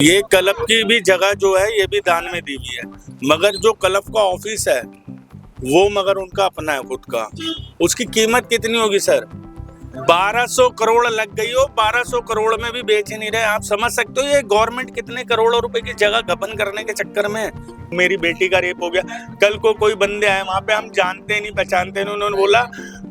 ये क्लब की भी जगह जो है ये भी दान में दी हुई है, मगर जो क्लब का ऑफिस है वो मगर उनका अपना है खुद का। उसकी कीमत कितनी होगी सर? 1200 करोड़ लग गई हो, 1200 करोड़ में भी बेच ही नहीं रहे। आप समझ सकते हो ये गवर्नमेंट कितने करोड़ों रुपए की जगह गबन करने के चक्कर में। मेरी बेटी का रेप हो गया, कल को कोई बंदे आए वहां पे, हम जानते नहीं पहचानते नहीं, उन्होंने बोला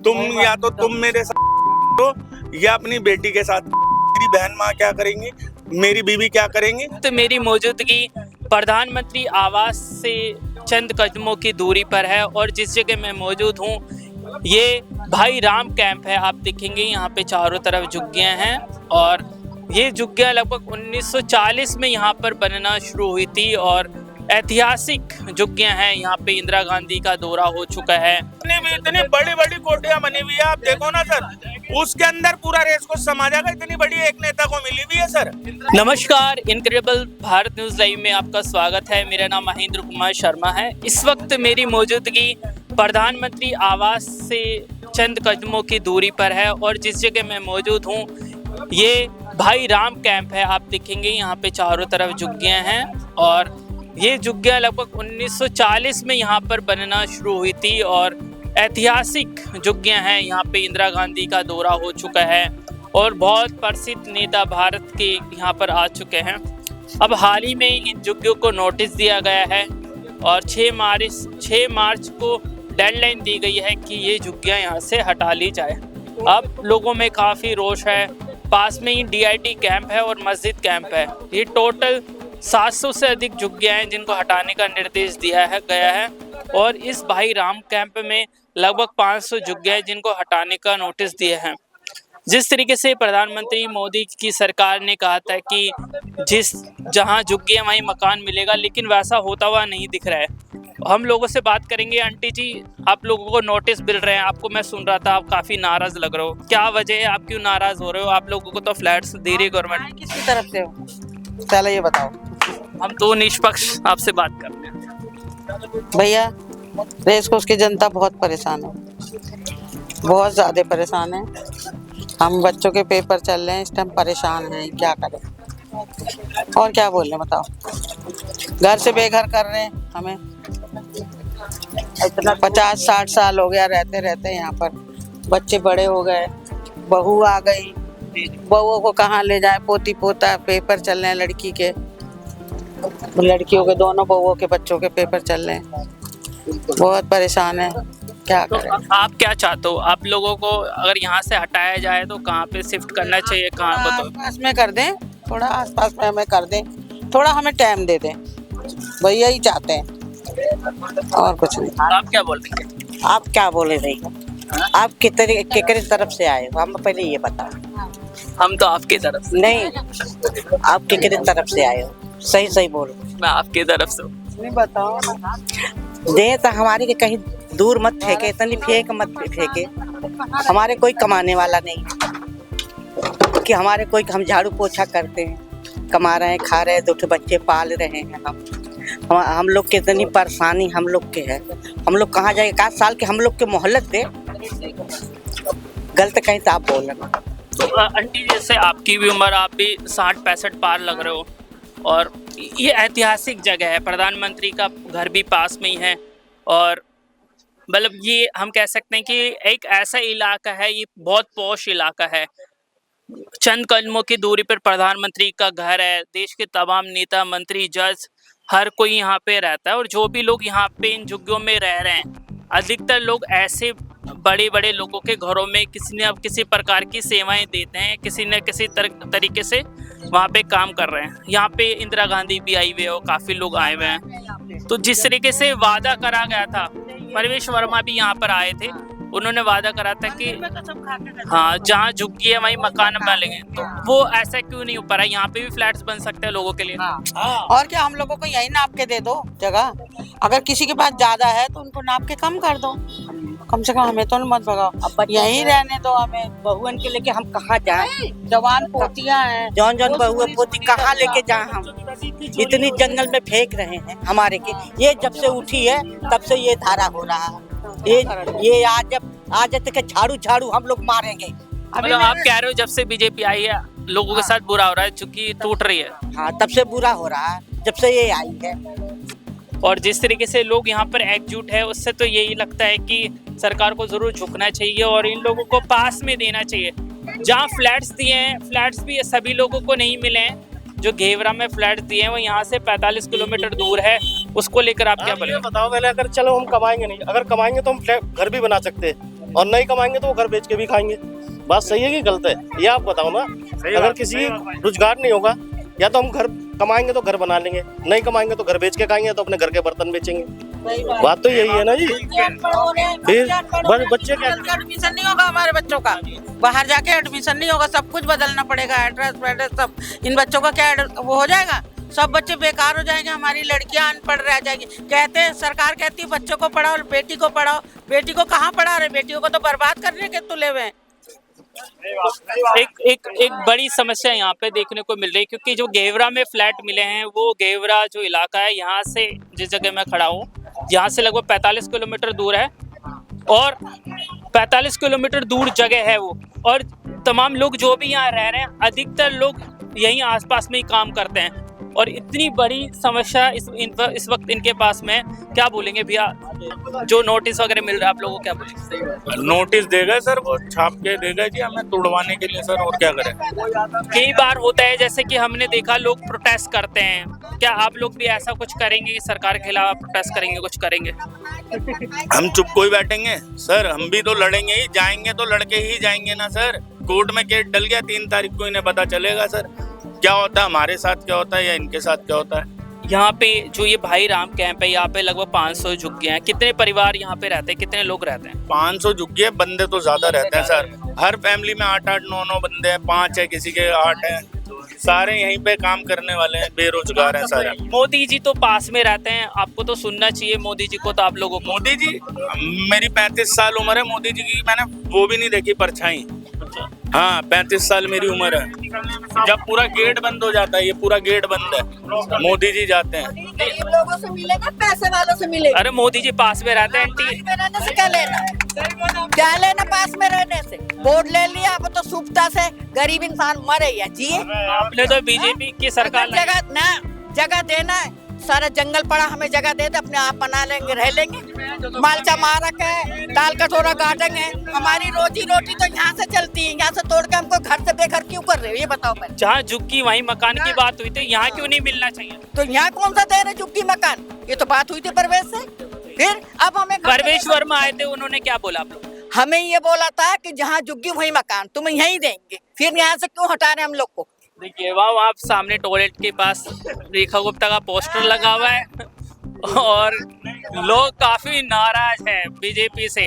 तुम या तो तुम मेरे साथ हो या अपनी बेटी के साथ। मेरी बहन माँ क्या करेंगी, मेरी बीवी क्या करेंगी? तो मेरी मौजूदगी प्रधानमंत्री आवास से चंद कदमों की दूरी पर है और जिस जगह मैं मौजूद हूँ ये भाई राम कैंप है। आप देखेंगे यहाँ पे चारों तरफ झुग्गियाँ हैं और ये झुग्गियाँ लगभग 1940 में यहाँ पर बनना शुरू हुई थी और ऐतिहासिक झुग्गियाँ हैं। यहाँ पे इंदिरा गांधी का दौरा हो चुका है। इतनी बड़ी बड़ी कोठियां बनी हुई है, आप देखो ना सर, उसके अंदर पूरा रेस को समा जाएगा। इतनी बड़ी एक नेता को मिली हुई है सर। नमस्कार, इनक्रेडिबल भारत न्यूज लाइव में आपका स्वागत है। मेरा नाम महेंद्र कुमार शर्मा है। इस वक्त मेरी मौजूदगी प्रधानमंत्री आवास से चंद कदमों की दूरी पर है और जिस जगह मैं मौजूद हूँ ये भाई राम कैंप है। आप देखेंगे यहाँ पे चारों तरफ झुग्गियाँ हैं और ये झुग्गियाँ लगभग 1940 में यहाँ पर बनना शुरू हुई थी और ऐतिहासिक झुग्गियाँ हैं। यहाँ पे इंदिरा गांधी का दौरा हो चुका है और बहुत प्रसिद्ध नेता भारत के यहाँ पर आ चुके हैं। अब हाल ही में इन झुग्गियों को नोटिस दिया गया है और 6 मार्च को डेडलाइन दी गई है कि ये झुग्गियाँ यहाँ से हटा ली जाए। अब लोगों में काफ़ी रोष है। पास में ही DIT कैंप है और मस्जिद कैंप है। ये टोटल 700 से अधिक झुग्गियाँ हैं जिनको हटाने का निर्देश दिया है गया है और इस भाई राम कैंप में लगभग 500 झुग्गियाँ हैं जिनको हटाने का नोटिस दिया है। जिस तरीके से प्रधानमंत्री मोदी की सरकार ने कहा था कि जहां झुग्गियाँ वहीं मकान मिलेगा, लेकिन वैसा होता हुआ नहीं दिख रहा है। हम लोगों से बात करेंगे। आंटी जी, आप लोगों को नोटिस मिल रहे हैं, आपको मैं सुन रहा था आप काफ़ी नाराज़ लग रहे हो, क्या वजह है, आप क्यों नाराज़ हो रहे हो? आप लोगों को तो फ्लैट्स दे रही है गवर्नमेंट। किसकी तरफ से हो? पहले ये बताओ। हम तो निष्पक्ष आपसे बात करते हैं। भैया, रेस कोर्स की जनता बहुत परेशान है, बहुत ज़्यादा परेशान है। हम बच्चों के पेपर चल रहे हैं, इस टाइम परेशान हैं, क्या करें और क्या बोल रहे बताओ। घर से बेघर कर रहे हैं हमें। इतना 50-60 साल हो गया रहते रहते यहाँ पर। बच्चे बड़े हो गए, बहू आ गई, बहुओं को कहाँ ले जाए। पोती पोता पेपर चल रहे हैं लड़की के, लड़कियों के दोनों बहुओं के बच्चों के पेपर चल रहे हैं। बहुत परेशान है, क्या करें। आप क्या चाहते हो? आप लोगों को अगर यहाँ से हटाया जाए तो कहाँ पे शिफ्ट करना चाहिए? कहाँ को? तो आसपास में कर दें, थोड़ा आसपास में हमें कर दें, थोड़ा हमें टाइम दे दें, भैया ही चाहते हैं और कुछ नहीं। आप क्या बोल रहे हैं? आप क्या बोले भैया? आप कितने तरफ से आए हो? हम पहले ये बताओ। हम तो आपकी तरफ से। नहीं, आप कितने तरफ से आए हो? सही सही बोलो। मैं आपकी तरफ से हूँ। नहीं बताओ। दे तो हमारे के कहीं दूर मत फेंके, इतनी फेंक मत फेंके। हमारे कोई कमाने वाला नहीं कि हमारे कोई, हम झाड़ू पोछा करते हैं, कमा रहे हैं, खा रहे हैं, 2 बच्चे पाल रहे हैं। हम लोग के इतनी परेशानी हम लोग के है। हम लोग कहाँ जाए? 1 साल के हम लोग के मोहल्लत दे। गलत कहीं तो आप बोल रहे। तो आंटी, जैसे आपकी भी उम्र, आप भी 60-65 पार लग रहे हो और ये ऐतिहासिक जगह है, प्रधानमंत्री का घर भी पास में ही है और मतलब ये हम कह सकते हैं कि एक ऐसा इलाका है, ये बहुत पॉश इलाका है। चंद कदमों की दूरी पर प्रधानमंत्री का घर है। देश के तमाम नेता, मंत्री, जज, हर कोई यहाँ पे रहता है और जो भी लोग यहाँ पे इन झुग्गियों में रह रहे हैं, अधिकतर लोग ऐसे बड़े बड़े लोगों के घरों में किसी न किसी प्रकार की सेवाएं देते हैं, किसी न किसी तरीके से वहाँ पे काम कर रहे हैं। यहाँ पे इंदिरा गांधी भी आई हुई है और काफ़ी लोग आए हुए हैं। तो जिस तरीके से वादा करा गया था, परवेश वर्मा भी यहाँ पर आए थे, उन्होंने वादा करा था कि हाँ, जहाँ झुग्गी है वहीं मकान बनेंगे। तो वो ऐसा क्यों नहीं हो पा रहा है? यहाँ पे भी फ्लैट्स बन सकते हैं लोगों के लिए। और क्या, हम लोगों को यही नाप के दे दो जगह। अगर किसी के पास ज्यादा है तो उनको नाप के कम कर दो, कम से कम हमें तो मत भगाओ। अब यहीं रहने दो हमें। बहुअन के लेके हम कहाँ जाएं? जवान पोतियां हैं, जौन जौन बहुआ पोती कहाँ लेके जाएं हम? इतनी जंगल में फेंक रहे हैं हमारे के। ये जब से उठी है तब से ये धारा हो रहा है। ये आज तक झाड़ू हम लोग मारेंगे। मतलब आप कह रहे हो जब से बीजेपी आई है लोगों के साथ बुरा हो रहा है, झुग्गी टूट रही है। हाँ, तब से बुरा हो रहा है जब से ये आई है। और जिस तरीके से लोग यहाँ पर एकजुट है, उससे तो यही लगता है कि सरकार को जरूर झुकना चाहिए और इन लोगों को पास में देना चाहिए। जहाँ फ्लैट्स दिए हैं, फ्लैट्स भी सभी लोगों को नहीं मिले हैं। जो घेवरा में फ्लैट्स दिए हैं वो यहाँ से 45 किलोमीटर दूर है। उसको लेकर आप क्या ये बोलेंगे? बताओ पहले, अगर चलो हम कमाएंगे नहीं, अगर कमाएंगे तो हम घर भी बना सकते हैं, और नहीं कमाएंगे तो वो घर बेच के भी खाएंगे। बात सही है कि गलत है, ये आप बताओ ना। अगर किसी रोजगार नहीं होगा, या तो हम घर कमाएंगे तो घर बना लेंगे, नहीं कमाएंगे तो घर बेच के खाएंगे, तो अपने घर के बर्तन बेचेंगे। बात तो यही है ना जी। फिर बच्चे क्या, एडमिशन नहीं होगा हमारे बच्चों का, बाहर जाके एडमिशन नहीं होगा, सब कुछ बदलना पड़ेगा, एड्रेस वेड्रेस सब। इन बच्चों का क्या वो हो जाएगा, सब बच्चे बेकार हो जाएंगे, हमारी लड़कियां अनपढ़ रह जाएंगी। कहते हैं, सरकार कहती है बच्चों को पढ़ाओ, बेटी को पढ़ाओ। बेटी को कहाँ पढ़ा रहे, बेटियों को तो बर्बाद करने के तुले हुए हैं। एक बड़ी समस्या यहाँ पे देखने को मिल रही है, क्योंकि जो घेवरा में फ्लैट मिले हैं, वो घेवरा जो इलाका है, यहाँ से जिस जगह मैं खड़ा हूँ, यहाँ से लगभग 45 किलोमीटर दूर है, और 45 किलोमीटर दूर जगह है वो। और तमाम लोग जो भी यहाँ रह रहे हैं, अधिकतर लोग यहीं आसपास में ही काम करते हैं, और इतनी बड़ी समस्या इस वक्त इनके पास में। क्या बोलेंगे भैया, जो नोटिस वगैरह मिल रहा है, आप लोगों को क्या बोलेंगे? नोटिस देगा सर, वो छाप के देगा जी हमें तोड़वाने के लिए सर, और क्या करें। कई बार होता है, जैसे कि हमने देखा, लोग प्रोटेस्ट करते हैं। क्या आप लोग भी ऐसा कुछ करेंगे कि सरकार के खिलाफ प्रोटेस्ट करेंगे, कुछ करेंगे? हम चुप कोई बैठेंगे सर, हम भी तो लड़ेंगे ही, जाएंगे तो लड़के ही जाएंगे ना सर। कोर्ट में केस डल गया, 3 तारीख को इन्हें पता चलेगा सर क्या होता है, हमारे साथ क्या होता है या इनके साथ क्या होता है। यहाँ पे जो ये भाई राम कैंप है, यहाँ पे लगभग 500 झुग्गियां हैं। कितने परिवार यहाँ पे रहते हैं, कितने लोग रहते हैं? 500 झुग्गी, बंदे तो ज्यादा रहते हैं सर। हर फैमिली में 8-8, 9-9 बंदे हैं, 5 है, किसी के 8 है। सारे यहीं पे काम करने वाले हैं, बेरोजगार हैं सारे। मोदी जी तो पास में रहते हैं, आपको तो सुनना चाहिए मोदी जी को, तो आप लोगों को। मोदी जी, मेरी 35 साल उम्र है, मोदी जी की मैंने वो भी नहीं देखी परछाई। हाँ, 35 साल मेरी उम्र है। जब पूरा गेट बंद हो जाता है, ये पूरा गेट बंद है, मोदी जी जाते हैं। गरीब लोगों से मिलेगा, पैसे वालों से मिलेगा। अरे मोदी जी पास में रहते हैं आंटी। पास में रहने से क्या लेना, क्या लेना पास में रहने से? वोट ले लिया, अब तो सुविधा से गरीब इंसान मरे या जिए। आपने तो बीजेपी की सरकार जगह देना है, सारा जंगल पड़ा, हमें जगह दे दे, अपने आप बना लेंगे, रह लेंगे। मालचा मारक है, दाल कटोरा गार्डन है, हमारी रोजी रोटी तो यहाँ से चलती है। यहाँ से तोड़ के हमको घर से बेघर क्यों कर रहे हो, ये बताओ पहले। जहाँ झुग्गी वहीं मकान की बात हुई थी, यहाँ क्यों नहीं मिलना चाहिए? तो यहाँ कौन सा दे रहे झुग्गी मकान, ये तो बात हुई थी परवेश से। फिर अब हमें परवेश वर्मा आए थे, उन्होंने क्या बोला आप लोग? हमें ये बोला था कि जहाँ झुग्गी वही मकान, तुम्हें यहीं देंगे। फिर यहाँ से क्यों हटा रहे हम लोग को? देखिए वहाँ आप सामने टॉयलेट के पास रेखा गुप्ता का पोस्टर लगा हुआ है, और लोग काफी नाराज हैं बीजेपी से।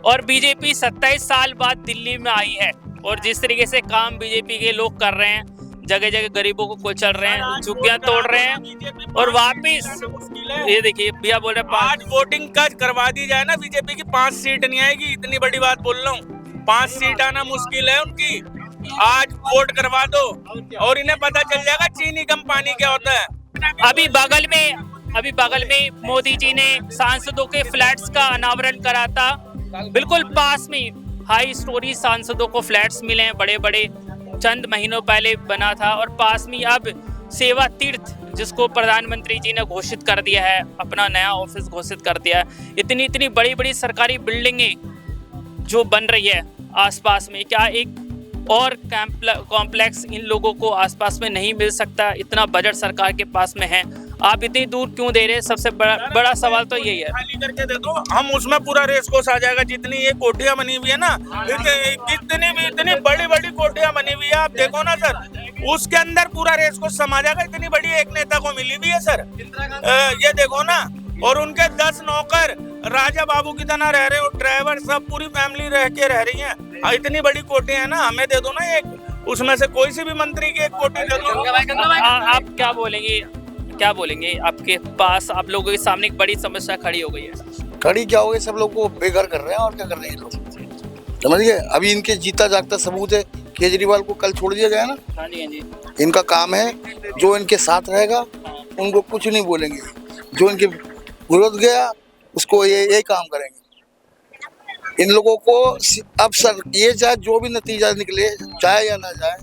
और बीजेपी 27 साल बाद दिल्ली में आई है, और जिस तरीके से काम बीजेपी के लोग कर रहे हैं, जगह जगह गरीबों को कुचल रहे हैं, झुग्गियां तोड़ रहे हैं, और वापिस ये देखिए भैया बोल रहे 5 वोटिंग का करवा दी जाए ना, बीजेपी की 5 सीट नहीं आएगी। इतनी बड़ी बात बोल रहा हूँ, 5 सीट आना मुश्किल है उनकी। आज वोट करवा दो और इन्हें पता चल जाएगा चीनी कम पानी क्या होता है। अभी बगल में मोदी जी ने सांसदों के फ्लैट्स का अनावरण करा था। बिल्कुल पास में हाई स्टोरी सांसदों को फ्लैट्स मिले हैं, बड़े बड़े, चंद महीनों पहले बना था। और पास में अब सेवा तीर्थ, जिसको प्रधानमंत्री जी ने घोषित कर दिया है, अपना नया ऑफिस घोषित कर दिया है। इतनी बड़ी बड़ी सरकारी बिल्डिंगें जो बन रही है आसपास में, क्या एक और कॉम्प्लेक्स इन लोगों को आसपास में नहीं मिल सकता? इतना बजट सरकार के पास में है, आप इतनी दूर क्यों दे रहे हैं? सबसे बड़ा सवाल तो यही है। खाली करके दे दो, हम उसमें पूरा रेस कोर्स आ जाएगा। जितनी ये कोठियां बनी हुई है ना, इतनी बड़ी बड़ी कोठियां बनी हुई है, आप देखो ना सर, उसके अंदर पूरा रेस कोर्स समा जाएगा। इतनी बड़ी एक नेता को मिली हुई है सर, ये देखो ना। और उनके 10 नौकर राजा बाबू की तरह रह रहे हो, ड्राइवर सब, पूरी फैमिली रह रही है। इतनी बड़ी कोठी है ना, हमें दे दो ना एक, उसमें से कोई सी भी मंत्री की एक कोठी दे दो। आप क्या बोलेंगे? आपके पास, आप लोगों के सामने एक बड़ी समस्या खड़ी हो गई है। खड़ी क्या हो गई, सब लोग को बेघर कर रहे हैं, और क्या कर रहे हैं लोग, समझ गए। अभी इनके जीता जागता सबूत है, केजरीवाल को कल छोड़ दिया गया ना। हाँ जी। इनका काम है, जो इनके साथ रहेगा उनको कुछ नहीं बोलेंगे, जो इनके विरोध गया उसको ये काम करेंगे। इन लोगों को अब सर, ये चाहे जो भी नतीजा निकले, जाए या ना जाए,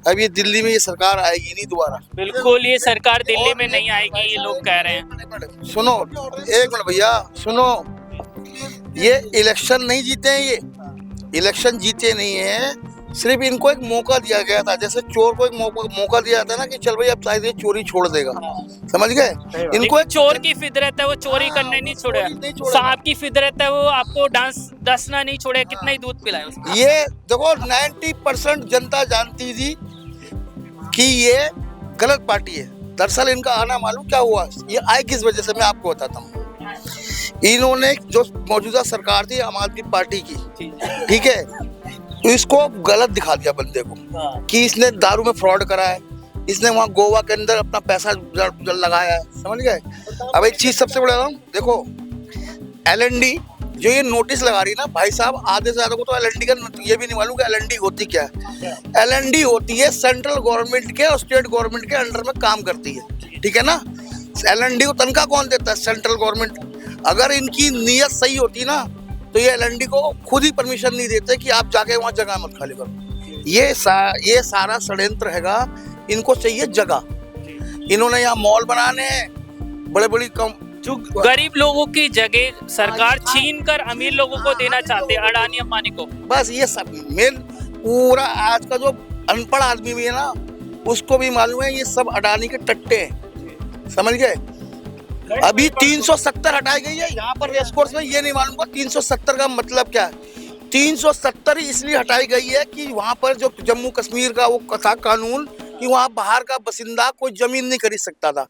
अब ये दिल्ली में ये सरकार आएगी नहीं दोबारा। बिल्कुल ये सरकार दिल्ली में नहीं आएगी, ये लोग कह रहे हैं। सुनो एक मिनट भैया सुनो, ये इलेक्शन नहीं जीते हैं, ये इलेक्शन जीते नहीं है, सिर्फ इनको एक मौका दिया गया था, जैसे चोर को एक मौका दिया जाता है ना कि चल भाई अब शायद ये चोरी छोड़ देगा, समझ गए। इनको एक चोर की फितरत है, वो चोरी करने नहीं छोड़े। सांप की फितरत है, वो आपको डसना नहीं छोड़े, कितना ही दूध पिलाए उसको। ये देखो 90% जनता जानती थी कि ये गलत पार्टी है। दरअसल इनका आना मालूम क्या हुआ, ये आए किस वजह से मैं आपको बताता हूँ। इन्होंने जो मौजूदा सरकार थी आम आदमी पार्टी की, ठीक है, तो इसको गलत दिखा दिया बंदे को कि इसने दारू में फ्रॉड करा है, इसने वहाँ गोवा के अंदर अपना पैसा लगाया है, समझ गए। अब एक चीज सबसे बड़ा देखो, LND जो ये नोटिस लगा रही है ना भाई साहब, आधे से ज्यादा को तो LND का ये भी नहीं मालूम कि LND होती क्या है। LND होती है सेंट्रल गवर्नमेंट के और स्टेट गवर्नमेंट के अंडर में काम करती है, ठीक है ना। LND को तनख्वाह कौन देता है? Central government. अगर इनकी नीयत सही होती ना तो ये LND को खुद ही परमिशन नहीं देते कि आप जाके वहाँ जगह मत खाली करो। ये सारा षड्यंत्र हैगा, इनको चाहिए जगह। इन्होंने यहाँ मॉल बनाने हैं, बड़े बड़ी जो गरीब लोगों की जगह सरकार छीन कर अमीर लोगों को देना चाहते हैं, अडानी अंबानी को। बस ये सब मेन पूरा आज का जो अनपढ़ आदमी भी है ना, उसको भी मालूम है ये सब अडानी के टट्टे हैं, समझ गए। अभी 370 हटाई गई है यहाँ पर रेसकोर्स में, ये नहीं मालूम 370 का मतलब क्या है। 370 इसलिए हटाई गई है कि वहाँ पर जो जम्मू कश्मीर का वो था कानून कि वहाँ बाहर का बसिंदा कोई जमीन नहीं खरीद सकता था।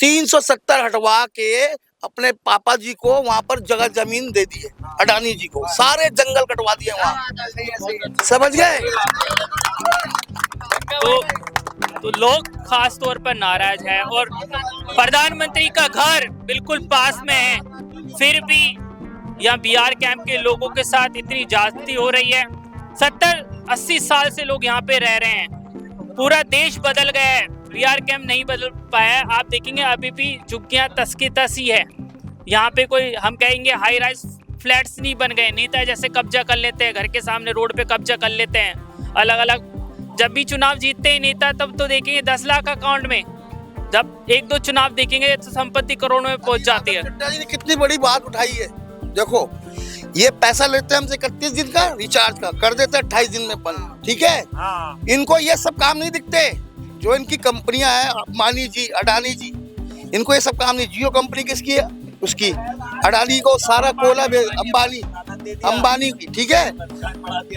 370 हटवा के अपने पापा जी को वहाँ पर जगह जमीन दे दिए, अडानी जी को, सारे जंगल कटवा दिए वहाँ, समझ गए। तो लोग खास तौर पर नाराज हैं और प्रधानमंत्री का घर बिल्कुल पास में है, फिर भी यहाँ BR कैंप के लोगों के साथ इतनी ज्यादती हो रही है। 70-80 साल से लोग यहाँ पे रह रहे हैं, पूरा देश बदल गया है, BR कैंप नहीं बदल पाया है। आप देखेंगे अभी भी झुग्गियाँ तस की तस ही है। यहाँ पे कोई हम कहेंगे हाई राइज फ्लैट्स नहीं बन गए, नेता जैसे कब्जा कर लेते हैं, घर के सामने रोड पे कब्जा कर लेते हैं अलग अलग। जब भी चुनाव जीतते हैं नेता तब तो देखेंगे 10 लाख अकाउंट में, जब 1-2 चुनाव देखेंगे तो संपत्ति करोड़ों में पहुंच जाती है। नड्डा जी ने कितनी बड़ी बात उठाई है, देखो ये पैसा लेते हैं हमसे 31 दिन का रिचार्ज का, कर देते हैं 28 दिन में बंद, ठीक है। इनको ये सब काम नहीं दिखते, जो इनकी कंपनियां हैं अंबानी जी, अडानी जी, इनको ये सब काम नहीं। जियो कंपनी किसकी है? उसकी, अडानी को सारा कोयला अंबानी की, ठीक है।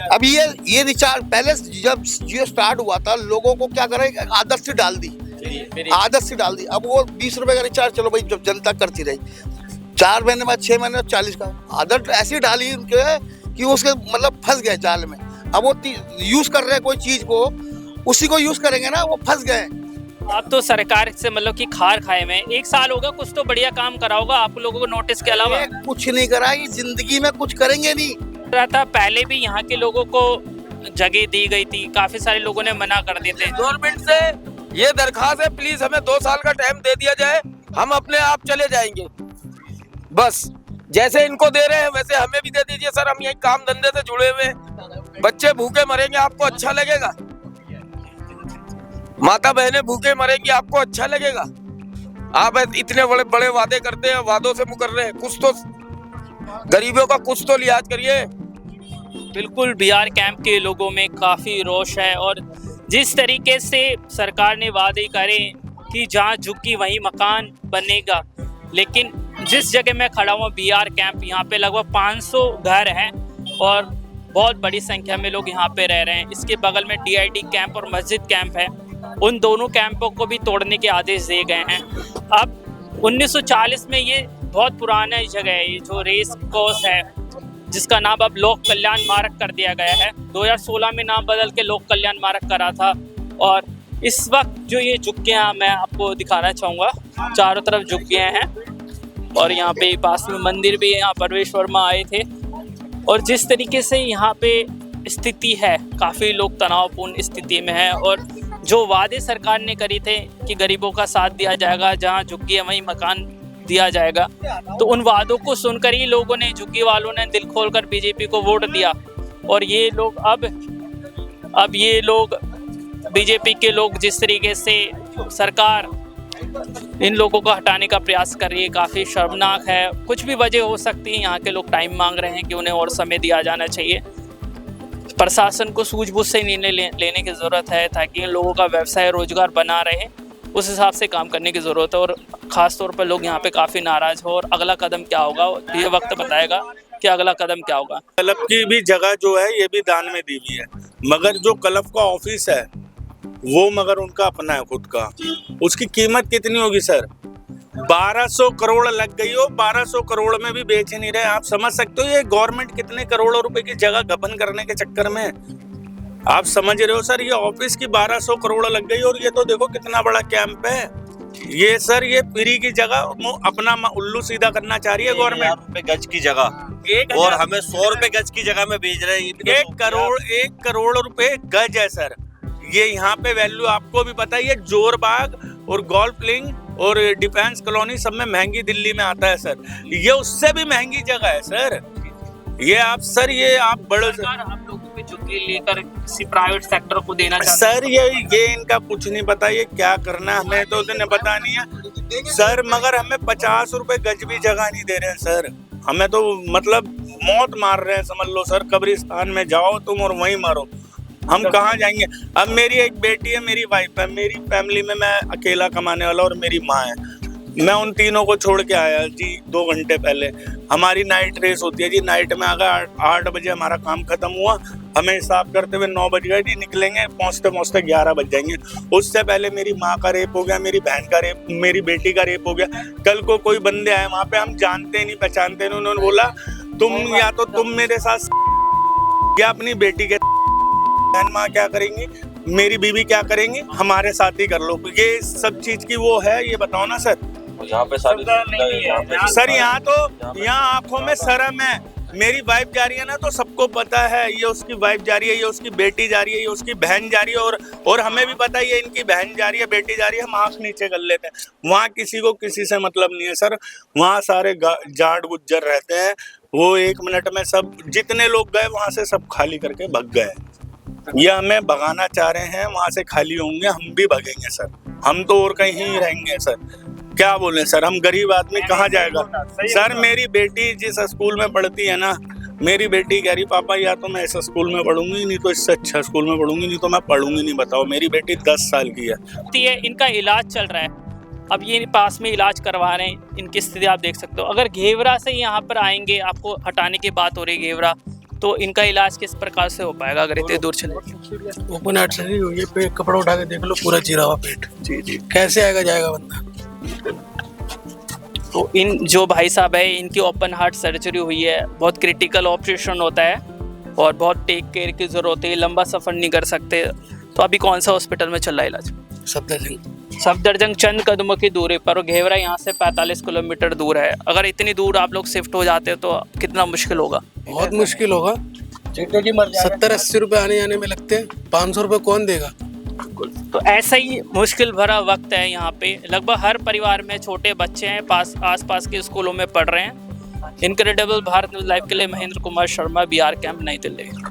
अभी ये रिचार्ज पहले जब जियो स्टार्ट हुआ था लोगों को क्या करे, आदत से डाल दी। अब वो 20 रुपए का रिचार्ज, चलो भाई जब जनता करती रही, 4 महीने बाद 6 महीने बाद 40 का, आदत ऐसी डाली उनके कि उसके मतलब फंस गए जाल में। अब वो यूज कर रहे हैं कोई चीज को, उसी को यूज करेंगे ना, वो फंस गए। आप तो सरकार से मतलब कि खार खाए में 1 साल होगा, कुछ तो बढ़िया काम करा होगा आप लोगों को नोटिस के अलावा? कुछ नहीं करा, ये जिंदगी में कुछ करेंगे नहीं। था पहले भी यहाँ के लोगों को जगह दी गई थी, काफी सारे लोगों ने मना कर दिए थे। गवर्नमेंट से ये दरखास्त है, प्लीज हमें 2 साल का टाइम दे दिया जाए, हम अपने आप चले जाएंगे। बस जैसे इनको दे रहे हैं वैसे हमें भी दे दीजिए सर, हम यही काम धंधे से जुड़े हुए हैं। बच्चे भूखे मरेंगे आपको अच्छा लगेगा? माता बहनें भूखे मरेंगी आपको अच्छा लगेगा? आप इतने बड़े बड़े वादे करते हैं, वादों से मुकर रहे हैं, कुछ तो गरीबों का कुछ तो लिहाज करिए। बिल्कुल BR कैंप के लोगों में काफ़ी रोष है और जिस तरीके से सरकार ने वादे करे कि जहाँ झुग्गी वहीं मकान बनेगा, लेकिन जिस जगह मैं खड़ा हूँ BR कैंप, यहाँ पे लगभग 500 घर हैं और बहुत बड़ी संख्या में लोग यहाँ पे रह रहे हैं। इसके बगल में DID कैंप और मस्जिद कैंप है, उन दोनों कैंपों को भी तोड़ने के आदेश दिए गए हैं। अब 1940 में ये बहुत पुराना जगह है, ये जो रेस कोर्स है जिसका नाम अब लोक कल्याण मार्ग कर दिया गया है। 2016 में नाम बदल के लोक कल्याण मार्ग करा था। और इस वक्त जो ये झुग्गियाँ मैं आपको दिखाना चाहूँगा, चारों तरफ झुग्गियाँ हैं और यहाँ पे पास में मंदिर भी है, यहाँ परवेश वर्मा आए थे। और जिस तरीके से यहाँ पे स्थिति है, काफ़ी लोग तनावपूर्ण स्थिति में है और जो वादे सरकार ने करे थे कि गरीबों का साथ दिया जाएगा, जहाँ झुग्गी है वहीं मकान दिया जाएगा, तो उन वादों को सुनकर ही लोगों ने, झुग्गी वालों ने दिल खोलकर बीजेपी को वोट दिया। और ये लोग अब ये लोग बीजेपी के लोग जिस तरीके से सरकार इन लोगों को हटाने का प्रयास कर रही है, काफ़ी शर्मनाक है। कुछ भी वजह हो सकती है, यहाँ के लोग टाइम मांग रहे हैं कि उन्हें और समय दिया जाना चाहिए। प्रशासन को सूझबूझ से निर्णय लेने की ज़रूरत है ताकि इन लोगों का व्यवसाय रोजगार बना रहे, उस हिसाब से काम करने की ज़रूरत है। और ख़ास तौर पर लोग यहाँ पे काफ़ी नाराज़ हो, और अगला कदम क्या होगा ये वक्त बताएगा कि अगला कदम क्या होगा। क्लब की भी जगह जो है ये भी दान में दी हुई है, मगर जो क्लब का ऑफिस है वो मगर उनका अपना है खुद का। उसकी कीमत कितनी होगी सर? 1200 करोड़ लग गई हो, 1200 करोड़ में भी बेच नहीं रहे। आप समझ सकते हो ये गवर्नमेंट कितने करोड़ों रुपए की जगह गबन करने के चक्कर में, आप समझ रहे हो सर? ये ऑफिस की 1200 करोड़ लग गई, और ये तो देखो कितना बड़ा कैंप है ये सर। ये फ्री की जगह अपना उल्लू सीधा करना चाह रही है गवर्नमेंट। गज की जगह और हमें 100 रुपए गज की जगह में बेच रहे हैं। 1 करोड़ रुपए गज है सर। ये यहाँ पे वैल्यू आपको भी पता है। ये जोरबाग और गोल्फ लिंक और डिफेंस कॉलोनी सब में महंगी दिल्ली में आता है सर। ये उससे भी महंगी जगह है सर। ये आप सर, ये आप बड़े आप लोगों पे झुकी लेकर किसी प्राइवेट सेक्टर को देना चाहते सर, ये इनका कुछ नहीं पता, ये क्या करना है हमें तो इन्हें पता नहीं है सर। मगर हमें 50 रुपए गज भी जगह नहीं दे रहे हैं सर। हमें तो मतलब मौत मार रहे हैं समझ लो सर। कब्रिस्तान में जाओ तुम और वहीं मारो, हम कहाँ जाएंगे? अब मेरी एक बेटी है, मेरी वाइफ है, मेरी फैमिली में मैं अकेला कमाने वाला और मेरी माँ है। मैं उन तीनों को छोड़ के आया जी 2 घंटे पहले। हमारी नाइट रेस होती है जी, नाइट में अगर 8 बजे हमारा काम खत्म हुआ, हमें हिसाब करते हुए 9 बज गए जी, निकलेंगे पहुँचते पहुँचते 11 बज जाएंगे। उससे पहले मेरी माँ का रेप हो गया, मेरी बहन का रेप, मेरी बेटी का रेप हो गया। कल को कोई बंदे आए वहाँ पे, हम जानते नहीं पहचानते नहीं, उन्होंने बोला तुम या तो तुम मेरे साथ या अपनी बेटी के बहन माँ क्या करेंगी, मेरी बीवी क्या करेंगी, हमारे साथ ही कर लो। ये सब चीज की वो है, ये बताओ ना सर। यहाँ पे सारी सर यहाँ तो यहाँ आंखों में शर्म है। मेरी वाइफ जा रही है ना तो सबको पता है ये उसकी वाइफ जा रही है, ये उसकी बेटी जा रही है, ये उसकी बहन जा रही है, और हमें भी पता है ये इनकी बहन जा रही है, बेटी जा रही है। हम आंख नीचे कर लेते हैं। वहाँ किसी को किसी से मतलब नहीं है सर। वहाँ सारे जाट गुज्जर रहते हैं। वो 1 मिनट में सब जितने लोग गए वहाँ से सब खाली करके भग गए। ये हमें भगाना चाह रहे हैं, वहाँ से खाली होंगे, हम भी भगेंगे सर। हम तो और कहीं ही रहेंगे सर। क्या बोले सर, हम गरीब आदमी कहाँ जाएगा सर? मेरी बेटी जिस स्कूल में पढ़ती है ना, मेरी बेटी कह रही पापा या तो मैं इस स्कूल में पढ़ूंगी, नहीं तो इससे अच्छा स्कूल में पढ़ूंगी, नहीं तो मैं पढ़ूंगी नहीं। बताओ, मेरी बेटी 10 साल की है। इनका इलाज चल रहा है, अब ये पास में इलाज करवा रहे हैं। इनकी स्थिति आप देख सकते हो। अगर घेवरा से यहाँ पर आएंगे, आपको हटाने की बात हो रही है घेवरा, तो इनका इलाज किस प्रकार से हो पाएगा अगर इतने दूर चले? ओपन हार्ट सर्जरी हुई है, पे कपड़ा उठा के देख लो, पूरा चिरा हुआ पेट। जी कैसे जाएगा बंदा? तो इन जो भाई साहब है, इनकी ओपन हार्ट सर्जरी हुई है। बहुत क्रिटिकल ऑपरेशन होता है और बहुत टेक केयर की ज़रूरत है। लंबा सफ़र नहीं कर सकते। तो अभी कौन सा हॉस्पिटल में चल रहा है इलाज? सफदरजंग चंद कदमों की दूरी पर। घेवरा यहाँ से 45 किलोमीटर दूर है। अगर इतनी दूर आप लोग शिफ्ट हो जाते हो तो कितना मुश्किल होगा? बहुत मुश्किल होगा। 70-80 रुपए आने जाने में लगते हैं, 500 रुपए कौन देगा? तो ऐसा ही मुश्किल भरा वक्त है यहाँ पे। लगभग हर परिवार में छोटे बच्चे हैं, आसपास के स्कूलों में पढ़ रहे हैं। इनक्रेडिबल भारत न्यूज़ लाइव के लिए महेंद्र कुमार शर्मा, BR कैंप, नई दिल्ली।